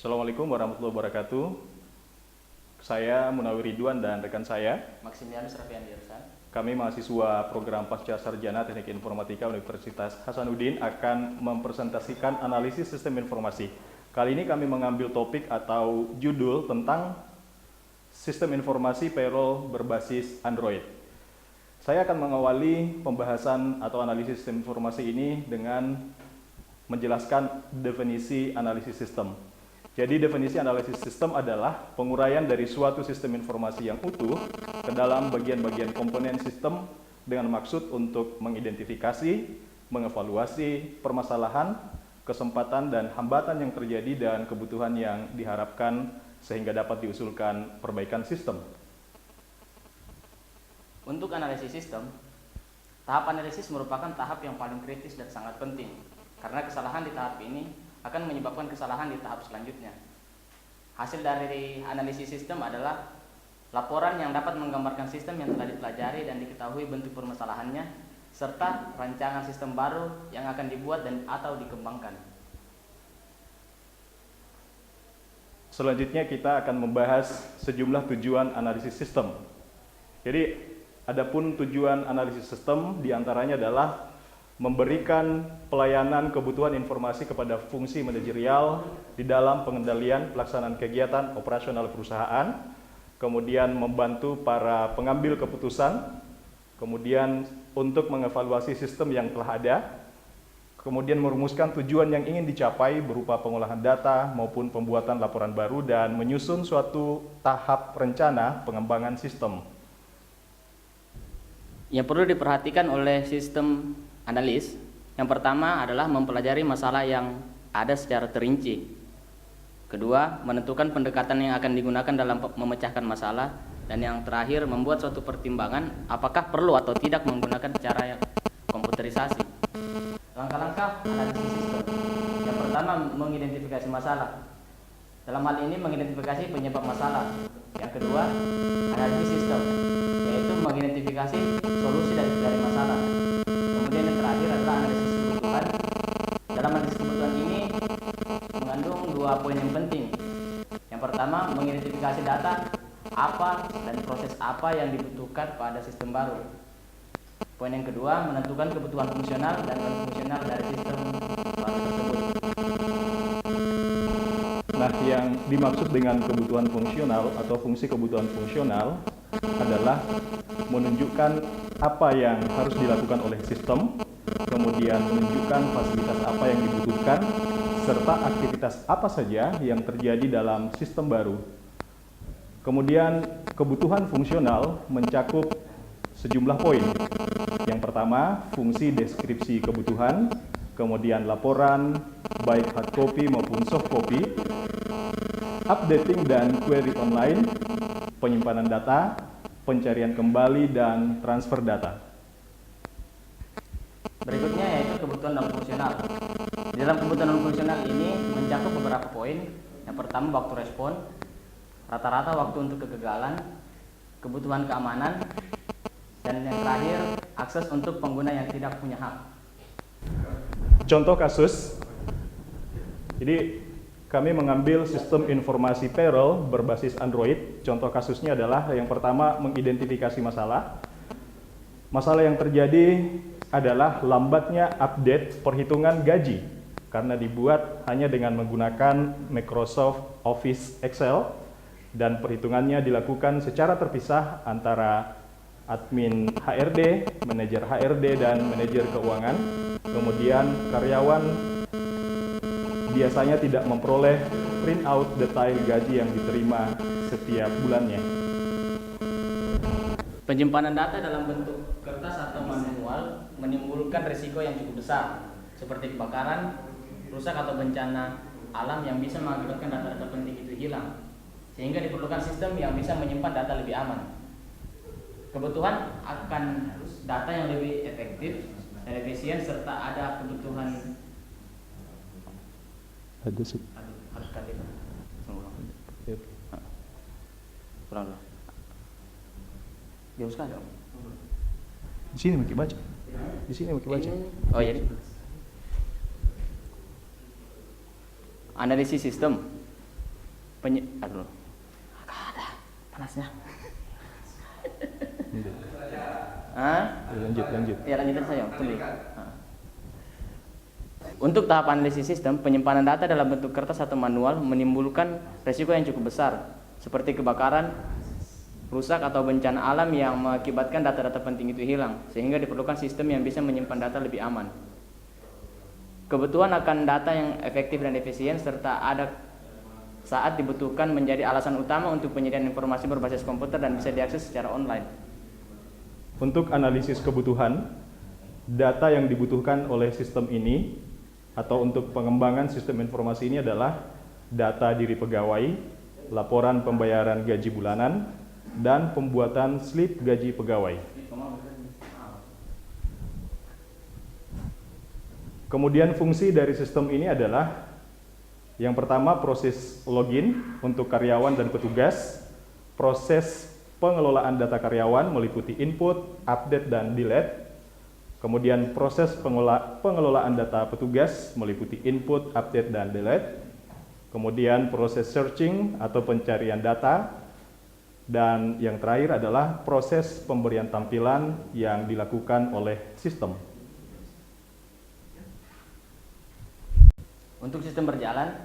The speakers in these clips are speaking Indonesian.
Assalamualaikum warahmatullahi wabarakatuh. Saya Munawir Ridwan dan rekan saya, Maximianus Raffiandi Irsan. kami mahasiswa program Pasca Sarjana Teknik Informatika Universitas Hasanuddin akan mempresentasikan analisis sistem informasi. Kali ini kami mengambil topik atau judul tentang sistem informasi payroll berbasis Android. Saya akan mengawali pembahasan atau analisis sistem informasi ini dengan menjelaskan definisi analisis sistem. Jadi definisi analisis sistem adalah penguraian dari suatu sistem informasi yang utuh ke dalam bagian-bagian komponen sistem dengan maksud untuk mengidentifikasi, mengevaluasi permasalahan, kesempatan dan hambatan yang terjadi dan kebutuhan yang diharapkan sehingga dapat diusulkan perbaikan sistem. Untuk analisis sistem, tahap analisis merupakan tahap yang paling kritis dan sangat penting, karena kesalahan di tahap ini akan menyebabkan kesalahan di tahap selanjutnya. Hasil dari analisis sistem adalah laporan yang dapat menggambarkan sistem yang telah dipelajari dan diketahui bentuk permasalahannya, serta rancangan sistem baru yang akan dibuat dan atau dikembangkan. Selanjutnya kita akan membahas sejumlah tujuan analisis sistem. Jadi, adapun tujuan analisis sistem diantaranya adalah memberikan pelayanan kebutuhan informasi kepada fungsi manajerial di dalam pengendalian pelaksanaan kegiatan operasional perusahaan, kemudian membantu para pengambil keputusan, kemudian untuk mengevaluasi sistem yang telah ada, kemudian merumuskan tujuan yang ingin dicapai berupa pengolahan data maupun pembuatan laporan baru dan menyusun suatu tahap rencana pengembangan sistem. Yang perlu diperhatikan oleh sistem analis, yang pertama adalah mempelajari masalah yang ada secara terinci. Kedua, menentukan pendekatan yang akan digunakan dalam memecahkan masalah. Dan yang terakhir, membuat suatu pertimbangan apakah perlu atau tidak menggunakan cara yang komputerisasi. Langkah-langkah analisis sistem. Yang pertama, mengidentifikasi masalah. Dalam hal ini mengidentifikasi penyebab masalah. Yang kedua, analisis sistem, yaitu mengidentifikasi solusi dari masalah. Kemudian yang terakhir adalah analisis kebutuhan. Dalam analisis kebutuhan ini mengandung dua poin yang penting. Yang pertama, mengidentifikasi data apa dan proses apa yang dibutuhkan pada sistem baru. Poin yang kedua, menentukan kebutuhan fungsional dan non-fungsional dari sistem baru tersebut. Nah, yang dimaksud dengan kebutuhan fungsional atau fungsi kebutuhan fungsional adalah menunjukkan apa yang harus dilakukan oleh sistem, kemudian menunjukkan fasilitas apa yang dibutuhkan, serta aktivitas apa saja yang terjadi dalam sistem baru. Kemudian kebutuhan fungsional mencakup sejumlah poin. Yang pertama, fungsi deskripsi kebutuhan, kemudian laporan, baik hard copy maupun soft copy, updating dan query online, penyimpanan data, pencarian kembali, dan transfer data. Berikutnya yaitu kebutuhan non-fungsional. Di dalam kebutuhan non-fungsional ini mencakup beberapa poin. Yang pertama, waktu respon, rata-rata waktu untuk kegagalan, kebutuhan keamanan, dan yang terakhir, akses untuk pengguna yang tidak punya hak. Contoh kasus, jadi kami mengambil sistem informasi payroll berbasis Android. Contoh kasusnya adalah yang pertama, mengidentifikasi masalah. Masalah yang terjadi adalah lambatnya update perhitungan gaji karena dibuat hanya dengan menggunakan Microsoft Office Excel dan perhitungannya dilakukan secara terpisah antara admin HRD, manajer HRD, dan manajer keuangan. Kemudian karyawan biasanya tidak memperoleh printout detail gaji yang diterima setiap bulannya. Penyimpanan data dalam bentuk kertas atau manual menimbulkan risiko yang cukup besar, seperti kebakaran, rusak atau bencana alam yang bisa mengakibatkan data-data penting itu hilang, sehingga diperlukan sistem yang bisa menyimpan data lebih aman. Kebutuhan akan data yang lebih efektif dan efisien, serta ada kebutuhan harus tadi kurang dulu. Dihapuskan dong. Di sini mungkin baca. Di sini mungkin baca. Oh iya. Analisis sistem. Aduh, agak ada panasnya. Lanjut. Ya lanjutkan saja. Tunggu. Untuk tahap analisis sistem, penyimpanan data dalam bentuk kertas atau manual menimbulkan resiko yang cukup besar, seperti kebakaran, rusak atau bencana alam yang mengakibatkan data-data penting itu hilang, sehingga diperlukan sistem yang bisa menyimpan data lebih aman. Kebutuhan akan data yang efektif dan efisien serta ada saat dibutuhkan menjadi alasan utama untuk penyediaan informasi berbasis komputer dan bisa diakses secara online. Untuk analisis kebutuhan, data yang dibutuhkan oleh sistem ini atau untuk pengembangan sistem informasi ini adalah data diri pegawai, laporan pembayaran gaji bulanan, dan pembuatan slip gaji pegawai. Kemudian fungsi dari sistem ini adalah yang pertama proses login untuk karyawan dan petugas, proses pengelolaan data karyawan meliputi input, update, dan delete. Kemudian proses pengelolaan data petugas meliputi input, update, dan delete. Kemudian proses searching atau pencarian data. Dan yang terakhir adalah proses pemberian tampilan yang dilakukan oleh sistem. Untuk sistem berjalan,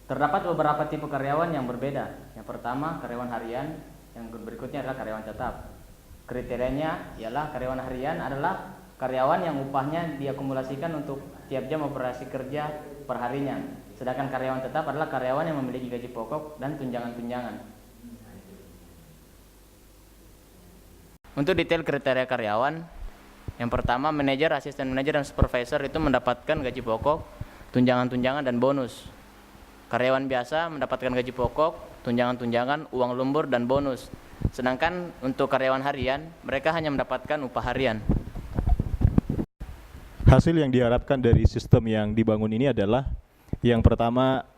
terdapat beberapa tipe karyawan yang berbeda. Yang pertama, karyawan harian, yang berikutnya adalah karyawan tetap. Kriterianya ialah karyawan harian adalah karyawan yang upahnya diakumulasikan untuk tiap jam operasi kerja perharinya. Sedangkan karyawan tetap adalah karyawan yang memiliki gaji pokok dan tunjangan-tunjangan. Untuk detail kriteria karyawan, yang pertama manajer, asisten manajer, dan supervisor itu mendapatkan gaji pokok, tunjangan-tunjangan, dan bonus. Karyawan biasa mendapatkan gaji pokok, tunjangan-tunjangan, uang lembur, dan bonus. Sedangkan untuk karyawan harian, mereka hanya mendapatkan upah harian. Hasil yang diharapkan dari sistem yang dibangun ini adalah yang pertama,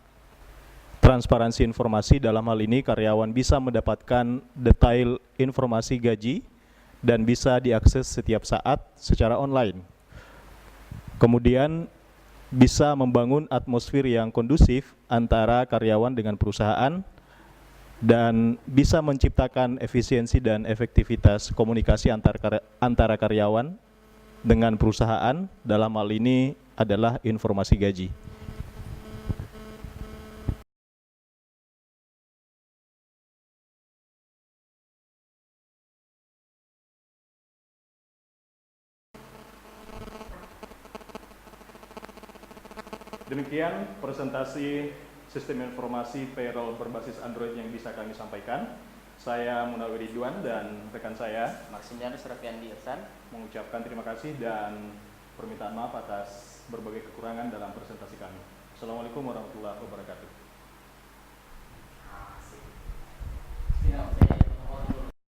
transparansi informasi. Dalam hal ini karyawan bisa mendapatkan detail informasi gaji dan bisa diakses setiap saat secara online. Kemudian bisa membangun atmosfer yang kondusif antara karyawan dengan perusahaan dan bisa menciptakan efisiensi dan efektivitas komunikasi antara karyawan dengan perusahaan. Dalam hal ini adalah informasi gaji. Demikian presentasi sistem informasi payroll berbasis Android yang bisa kami sampaikan. Saya Munawir Ridwan dan rekan saya Maximilianus Raffiandi Irsan mengucapkan terima kasih dan permintaan maaf atas berbagai kekurangan dalam presentasi kami. Assalamualaikum warahmatullahi wabarakatuh.